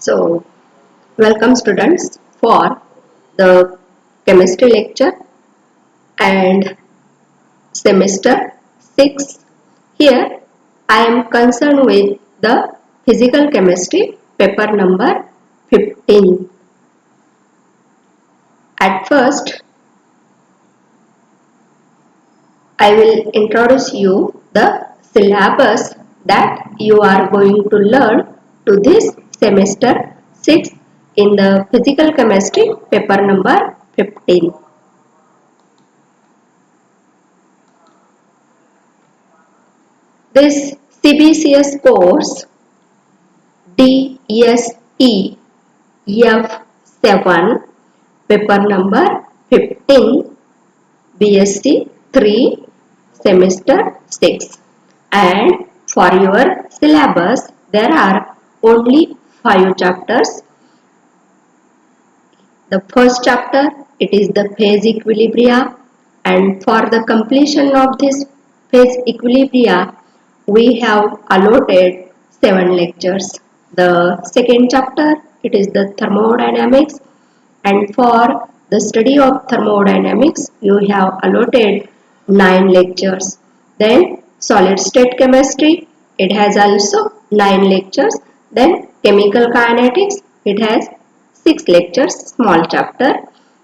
So, welcome students for the chemistry lecture and semester 6. Here I am concerned with the physical chemistry paper number 15. At first, I will introduce you the syllabus that you are going to learn to this semester 6 in the physical chemistry paper number 15. This CBCS course DSE F7 paper number 15 BSc 3 semester 6, and for your syllabus there are only 5 chapters. The first chapter, it is the phase equilibria, and for the completion of this phase equilibria we have allotted 7 lectures. The second chapter, it is the thermodynamics, and for the study of thermodynamics you have allotted 9 lectures. Then solid state chemistry, it has also 9 lectures. Then chemical kinetics, it has 6 lectures, small chapter.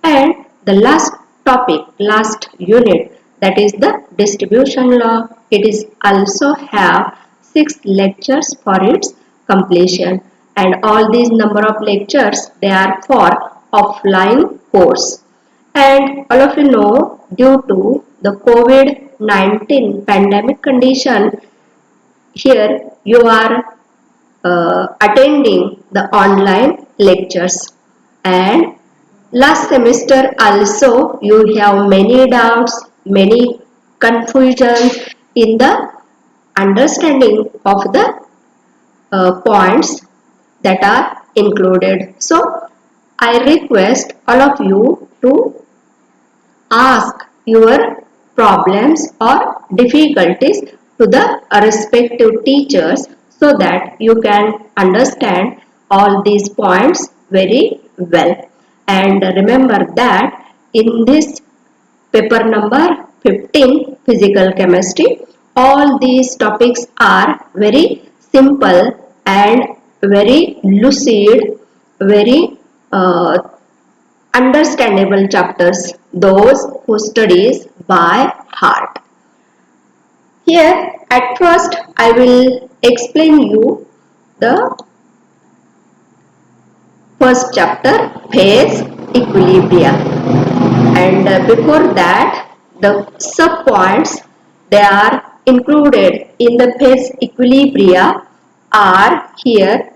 And the last topic, last unit, that is the distribution law, it is also have 6 lectures for its completion. And all these number of lectures, they are for offline course. And all of you know, due to the COVID-19 pandemic condition, here you are attending the online lectures. And last semester also you have many doubts, many confusions in the understanding of the points that are included. So I request all of you to ask your problems or difficulties to the respective teachers so that you can understand all these points very well. And remember that in this paper number 15 physical chemistry, all these topics are very simple and very lucid, very understandable chapters, those who studies by heart. Here at first I will explain you the first chapter, phase equilibria, and before that the sub points they are included in the phase equilibria are here.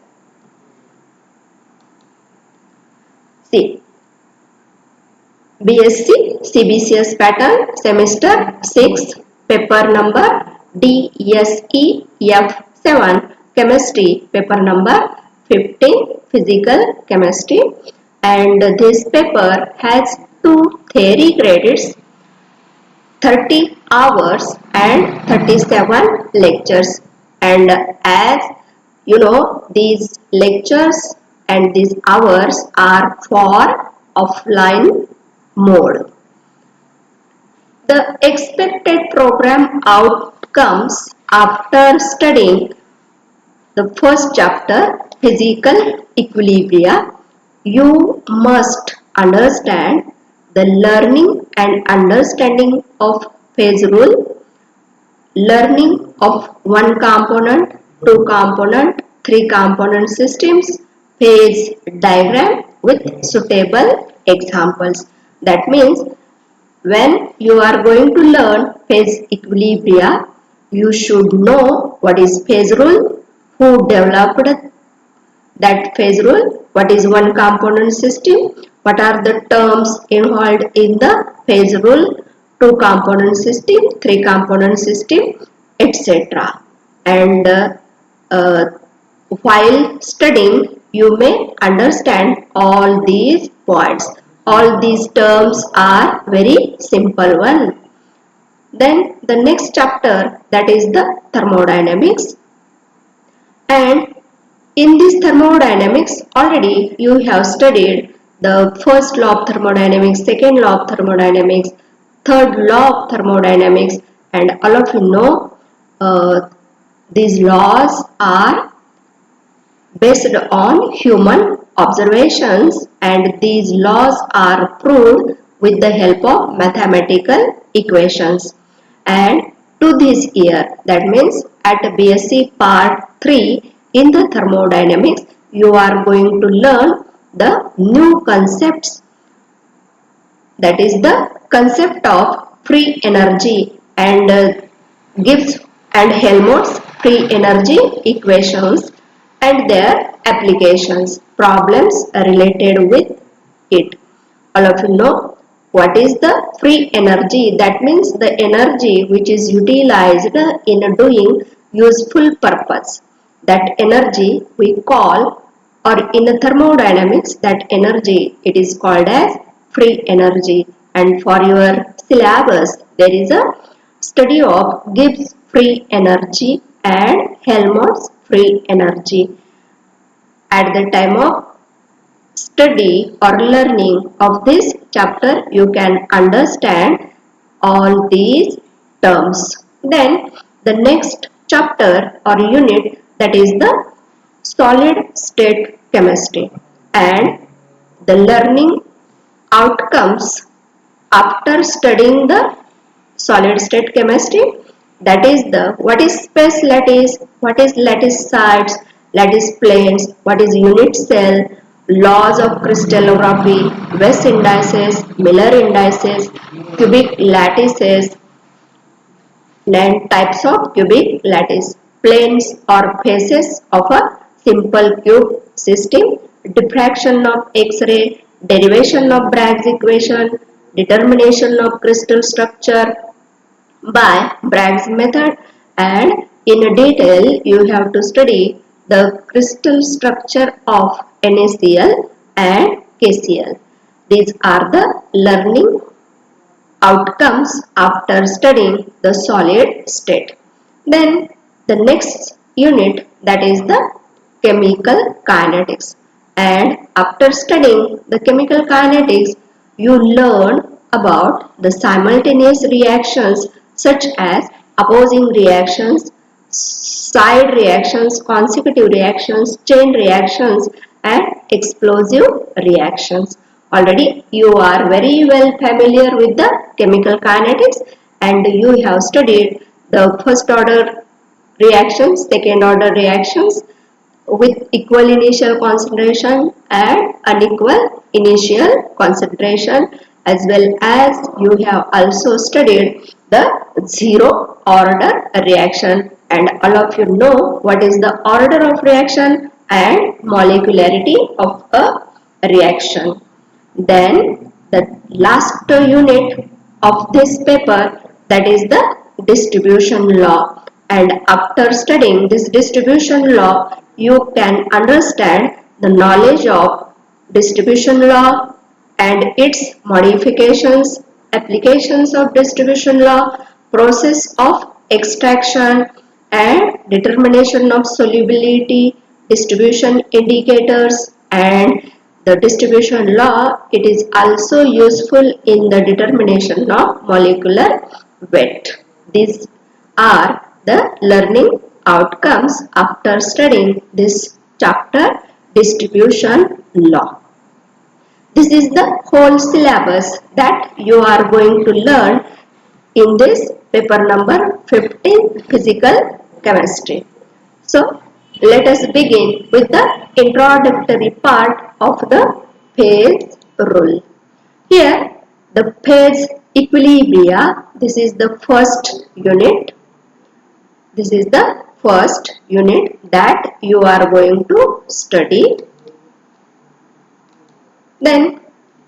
See, BSc CBCS pattern semester 6 paper number DSE F7 chemistry paper number 15 physical chemistry, and this paper has 2 theory credits, 30 hours and 37 lectures. And as you know, these lectures and these hours are for offline mode. The expected program outcomes after studying the first chapter, physical equilibria, you must understand the learning and understanding of phase rule, learning of one component, two component, three component systems, phase diagram with suitable examples. That means when you are going to learn phase equilibria, you should know what is phase rule, who developed that phase rule, what is one component system, what are the terms involved in the phase rule, two component system, three component system, etc. And while studying, you may understand all these points. All these terms are very simple one. Then the next chapter, that is the thermodynamics, and In this thermodynamics, already you have studied the first law of thermodynamics, second law of thermodynamics, third law of thermodynamics, and all of you know these laws are based on human observations, and these laws are proved with the help of mathematical equations. And to this year, that means at BSc part 3 in the thermodynamics, you are going to learn the new concepts, that is the concept of free energy and Gibbs and Helmholtz free energy equations and their applications, problems related with it. All of you know what is the free energy. That means the energy which is utilized in doing useful purpose. That energy we call, or in thermodynamics, that energy it is called as free energy. And for your syllabus there is a study of Gibbs free energy and Helmholtz free energy. At the time of study or learning of this chapter, you can understand all these terms. Then the next chapter or unit, that is the solid state chemistry, and the learning outcomes after studying the solid state chemistry, that is the what is space lattice, what is lattice sites, lattice planes, what is unit cell, laws of crystallography, West indices, Miller indices, cubic lattices, then types of cubic lattice, planes or faces of a simple cube system, diffraction of X-ray, derivation of Bragg's equation, determination of crystal structure by Bragg's method, and in detail you have to study the crystal structure of NaCl and KCl. These are the learning outcomes after studying the solid state. Then the next unit, that is the chemical kinetics, and after studying the chemical kinetics you learn about the simultaneous reactions such as opposing reactions, side reactions, consecutive reactions, chain reactions, and explosive reactions. Already you are very well familiar with the chemical kinetics, and you have studied the first order reactions, second order reactions with equal initial concentration and unequal initial concentration, as well as you have also studied the zero order reaction, and all of you know what is the order of reaction and molecularity of a reaction. Then the last unit of this paper, that is the distribution law, and after studying this distribution law you can understand the knowledge of distribution law and its modifications, applications of distribution law, process of extraction and determination of solubility, distribution indicators, and the distribution law. It is also useful in the determination of molecular weight. These are the learning outcomes after studying this chapter, distribution law. This is the whole syllabus that you are going to learn in this paper number 15, physical chemistry. So let us begin with the introductory part of the phase rule. Here the phase equilibria, this is the first unit. This is the first unit that you are going to study. Then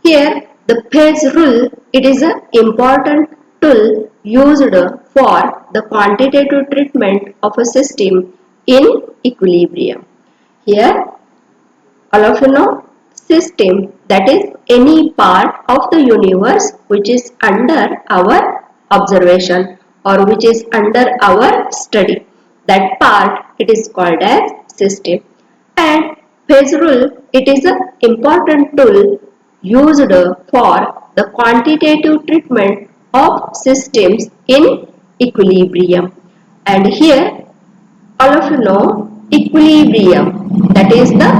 here the phase rule, it is an important tool used for the quantitative treatment of a system in equilibrium. Here all of you know, system, that is any part of the universe which is under our observation or which is under our study. That part it is called as system. And phase rule, it is an important tool used for the quantitative treatment of systems in equilibrium. And here all of you know equilibrium, that is the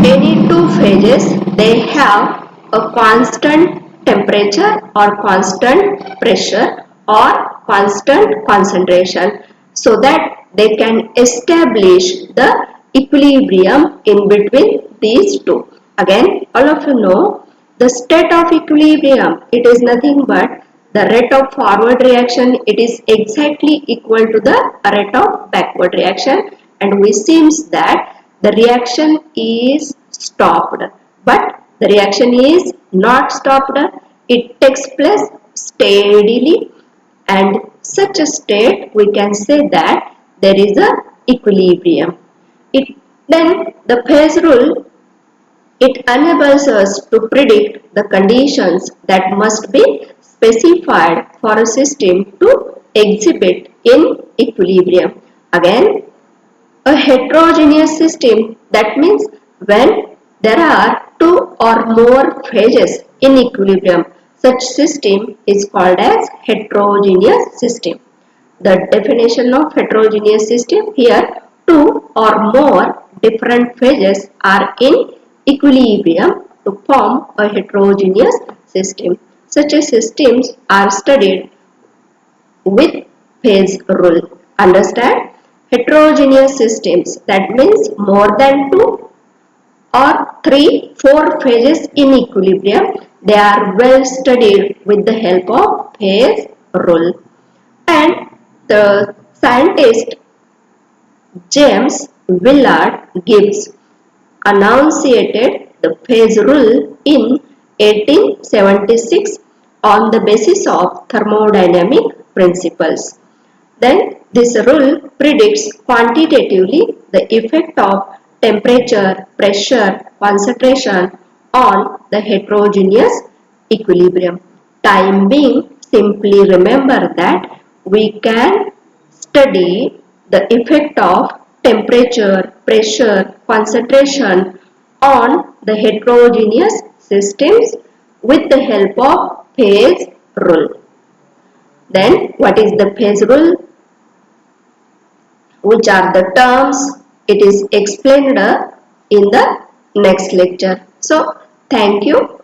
any two phases, they have a constant temperature or constant pressure or constant concentration, so that they can establish the equilibrium in between these two. Again, all of you know the state of equilibrium, it is nothing but the rate of forward reaction, it is exactly equal to the rate of backward reaction, and we seems that the reaction is stopped, but the reaction is not stopped, it takes place steadily, and such a state we can say that there is a equilibrium. It then the phase rule, it enables us to predict the conditions that must be specified for a system to exhibit in equilibrium. Again, a heterogeneous system, that means when there are two or more phases in equilibrium, such system is called as heterogeneous system. The definition of heterogeneous system here, two or more different phases are in equilibrium to form a heterogeneous system. Such a systems are studied with phase rule. Understand? Heterogeneous systems, that means more than two or three, four phases in equilibrium, they are well studied with the help of phase rule. And the scientist James Willard Gibbs enunciated the phase rule in 1876 on the basis of thermodynamic principles. Then this rule predicts quantitatively the effect of temperature, pressure, concentration on the heterogeneous equilibrium. Time being, simply remember that we can study the effect of temperature, pressure, concentration on the heterogeneous systems with the help of phase rule. Then what is the phase rule? Which are the terms? It is explained in the next lecture. So thank you.